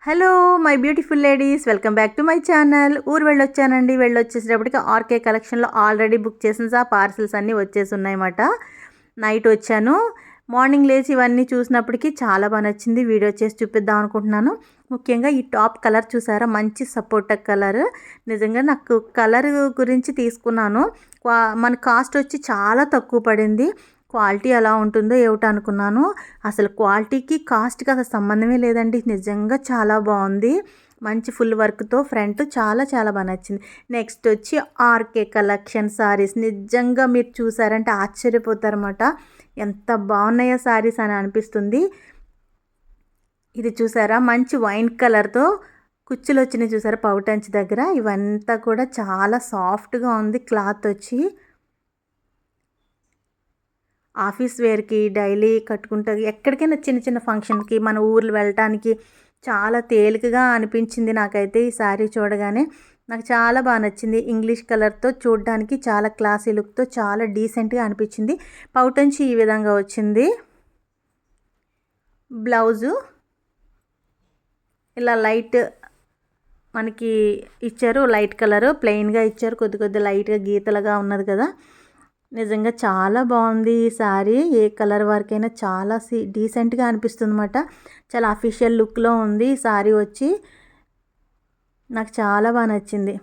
Hello my beautiful ladies, welcome back to my channel. ఊరు వెళ్ళొచ్చానండి. వెళ్ళొచ్చేసేటప్పటికి RK కలెక్షన్లో already book చేసిన parcels అన్నీ వచ్చేసి ఉన్నాయన్నమాట. నైట్ వచ్చాను. మార్నింగ్ లేచి ఇవన్నీ చూసినప్పటికీ చాలా బాగా నచ్చింది. వీడియో చేసి చూపిద్దాం అనుకుంటున్నాను. ముఖ్యంగా ఈ టాప్ కలర్ చూసారా, మంచి సపోటా కలర్. నిజంగా నాకు కలర్ గురించి తీసుకున్నాను. మన కాస్ట్ వచ్చి చాలా తక్కువ పడింది. క్వాలిటీ ఎలా ఉంటుందో ఏమిటో అనుకున్నాను. అసలు క్వాలిటీకి కాస్ట్కి అసలు సంబంధమే లేదండి. నిజంగా చాలా బాగుంది. మంచి ఫుల్ వర్క్తో ఫ్రంట్ చాలా చాలా బాగా నచ్చింది. నెక్స్ట్ వచ్చి ఆర్కే కలెక్షన్ సారీస్. నిజంగా మీరు చూసారంటే ఆశ్చర్యపోతారన్నమాట. ఎంత బాగున్నాయో సారీస్ అని అనిపిస్తుంది. ఇది చూసారా, మంచి వైన్ కలర్తో కుచ్చులు వచ్చినాయి చూసారా పౌటంచి దగ్గర. ఇవంతా కూడా చాలా సాఫ్ట్గా ఉంది క్లాత్ వచ్చి. ఆఫీస్ వేర్కి డైలీ కట్టుకుంటే ఎక్కడికైనా చిన్న చిన్న ఫంక్షన్కి మన ఊర్లు వెళ్ళటానికి చాలా తేలికగా అనిపించింది నాకైతే. ఈ శారీ చూడగానే నాకు చాలా బాగా నచ్చింది. ఇంగ్లీష్ కలర్తో చూడడానికి చాలా క్లాసీ లుక్తో చాలా డీసెంట్గా అనిపించింది. పౌటంచి ఈ విధంగా వచ్చింది. బ్లౌజు ఇలా లైట్ మనకి ఇచ్చారు, లైట్ కలరు ప్లెయిన్గా ఇచ్చారు. కొద్ది లైట్గా గీతలుగా ఉన్నది కదా. నిజంగా చాలా బాగుంది ఈ శారీ. ఏ కలర్ వరకైనా చాలా డీసెంట్గా అనిపిస్తుంది అన్నమాట. చాలా అఫీషియల్ లుక్లో ఉంది ఈ శారీ వచ్చి. నాకు చాలా బాగా నచ్చింది.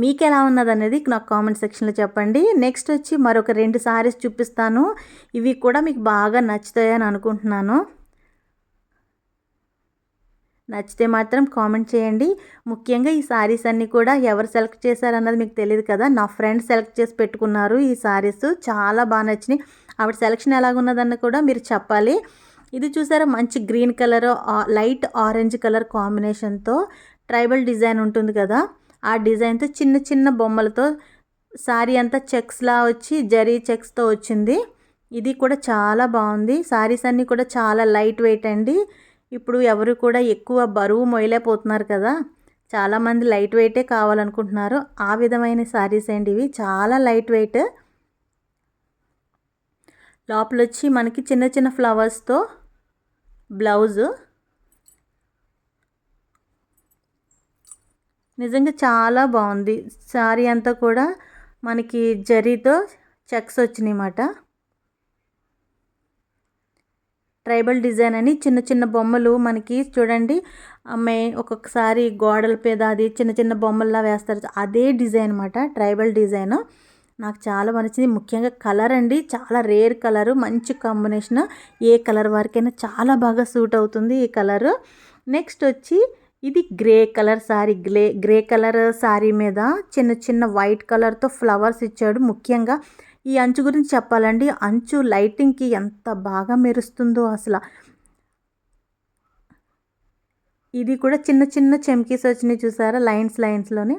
మీకు ఎలా ఉన్నది అనేది నాకు కామెంట్ సెక్షన్లో చెప్పండి. నెక్స్ట్ వచ్చి మరొక 2 శారీస్ చూపిస్తాను. ఇవి కూడా మీకు బాగా నచ్చుతాయని అనుకుంటున్నాను. నచ్చితే మాత్రం కామెంట్ చేయండి. ముఖ్యంగా ఈ శారీస్ అన్నీ కూడా ఎవరు సెలెక్ట్ చేశారన్నది మీకు తెలియదు కదా. నా ఫ్రెండ్ సెలెక్ట్ చేసి పెట్టుకున్నారు ఈ శారీస్. చాలా బాగా నచ్చినాయి. ఆవిడ సెలెక్షన్ ఎలాగున్నదన్న కూడా మీరు చెప్పాలి. ఇది చూసారా, మంచి green colour light orange colour కాంబినేషన్తో ట్రైబల్ డిజైన్ ఉంటుంది కదా, ఆ డిజైన్తో చిన్న చిన్న బొమ్మలతో శారీ అంతా చెక్స్లా వచ్చి జరీ చెక్స్తో వచ్చింది. ఇది కూడా చాలా బాగుంది. శారీస్ అన్నీ కూడా చాలా లైట్ వెయిట్ అండి. ఇప్పుడు ఎవరు కూడా ఎక్కువ బరువు మొయ్యలేకపోతున్నారు కదా. చాలామంది లైట్ వెయిటే కావాలనుకుంటున్నారు. ఆ విధమైన శారీస్ అండి ఇవి. చాలా లైట్ వెయిట్. లోపల వచ్చి మనకి చిన్న చిన్న ఫ్లవర్స్తో బ్లౌజు. నిజంగా చాలా బాగుంది. శారీ అంతా కూడా మనకి జరీతో చెక్స్ వచ్చినాయి అన్నమాట. ట్రైబల్ డిజైన్ అని చిన్న చిన్న బొమ్మలు మనకి చూడండి. ఒక్కొక్కసారి గోడల మీద అది చిన్న చిన్న బొమ్మల్లా వేస్తారు, అదే డిజైన్ అనమాట ట్రైబల్ డిజైన్. నాకు చాలా నచ్చింది. ముఖ్యంగా కలర్ అండి, చాలా రేర్ కలరు, మంచి కాంబినేషన్. ఏ కలర్ వరకైనా చాలా బాగా సూట్ అవుతుంది ఈ కలరు. నెక్స్ట్ వచ్చి ఇది grey colour sari. Grey colour sari మీద చిన్న చిన్న వైట్ కలర్తో ఫ్లవర్స్ ఇచ్చాడు. ముఖ్యంగా ఈ అంచు గురించి చెప్పాలండి. అంచు లైటింగ్కి ఎంత బాగా మెరుస్తుందో అసలు. ఇది కూడా చిన్న చిన్న చెమ్కీస్ వచ్చినాయి చూసారా, లైన్స్లోని.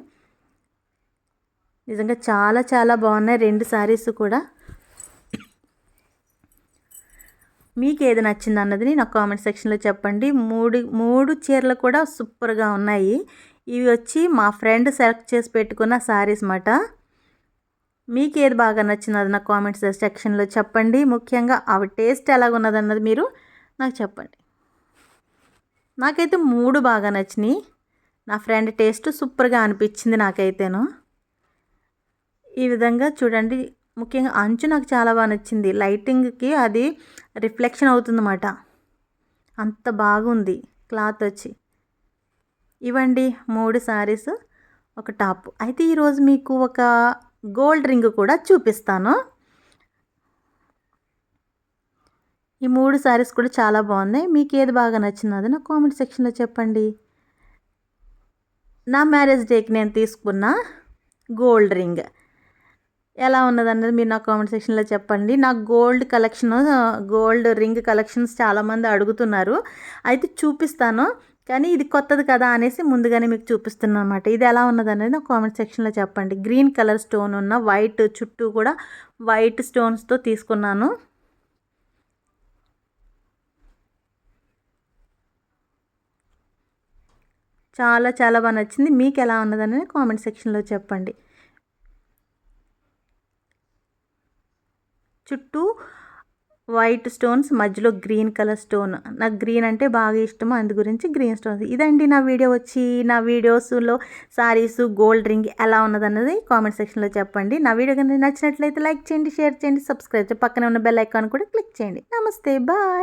నిజంగా చాలా చాలా బాగున్నాయి 2 శారీస్ కూడా. మీకు ఏది నచ్చింది అన్నది నాకు కామెంట్ సెక్షన్లో చెప్పండి. మూడు చీరలు కూడా సూపర్గా ఉన్నాయి. ఇవి వచ్చి మా ఫ్రెండ్ సెలెక్ట్ చేసి పెట్టుకున్న శారీస్ అన్నమాట. మీకు ఏది బాగా నచ్చింది అది నాకు కామెంట్స్ సెక్షన్లో చెప్పండి. ముఖ్యంగా అవి టేస్ట్ ఎలాగున్నదన్నది మీరు నాకు చెప్పండి. నాకైతే 3 బాగా నచ్చినాయి. నా ఫ్రెండ్ టేస్ట్ సూపర్గా అనిపించింది నాకైతేను. ఈ విధంగా చూడండి. ముఖ్యంగా అంచు నాకు చాలా బాగా నచ్చింది. లైటింగ్కి అది రిఫ్లెక్షన్ అవుతుందన్నమాట. అంత బాగుంది క్లాత్ వచ్చి. ఇవ్వండి 3 శారీస్, ఒక టాప్. అయితే ఈరోజు మీకు ఒక గోల్డ్ రింగ్ కూడా చూపిస్తాను. ఈ 3 శారీస్ కూడా చాలా బాగున్నాయి. మీకు ఏది బాగా నచ్చినది నాకు కామెంట్ సెక్షన్లో చెప్పండి. నా మ్యారేజ్ డేకి నేను తీసుకున్న గోల్డ్ రింగ్ ఎలా ఉన్నదన్నది మీరు నాకు కామెంట్ సెక్షన్లో చెప్పండి. నాకు గోల్డ్ రింగ్ కలెక్షన్స్ చాలామంది అడుగుతున్నారు. అయితే చూపిస్తాను, కానీ ఇది కొత్తది కదా అనేసి ముందుగానే మీకు చూపిస్తున్నాను అనమాట. ఇది ఎలా ఉన్నదనేది నాకు కామెంట్ సెక్షన్లో చెప్పండి. గ్రీన్ కలర్ స్టోన్ ఉన్న వైట్ చుట్టూ కూడా వైట్ స్టోన్స్తో తీసుకున్నాను. చాలా చాలా బాగా నచ్చింది. మీకు ఎలా ఉన్నదనేది కామెంట్ సెక్షన్లో చెప్పండి. చుట్టూ వైట్ స్టోన్స్ మధ్యలో గ్రీన్ కలర్ స్టోన్. నాకు గ్రీన్ అంటే బాగా ఇష్టము, అందు గురించి గ్రీన్ స్టోన్స్. ఇదండి నా వీడియో వచ్చి. నా వీడియోస్లో సారీస్ గోల్డ్ రింగ్ ఎలా ఉన్నదన్నది కామెంట్ సెక్షన్లో చెప్పండి. నా వీడియో కనుక నచ్చినట్లయితే లైక్ చేయండి, షేర్ చేయండి, సబ్స్క్రైబ్ చేయండి, పక్కనే ఉన్న బెల్ ఐకాన్ కూడా క్లిక్ చేయండి. నమస్తే, బాయ్.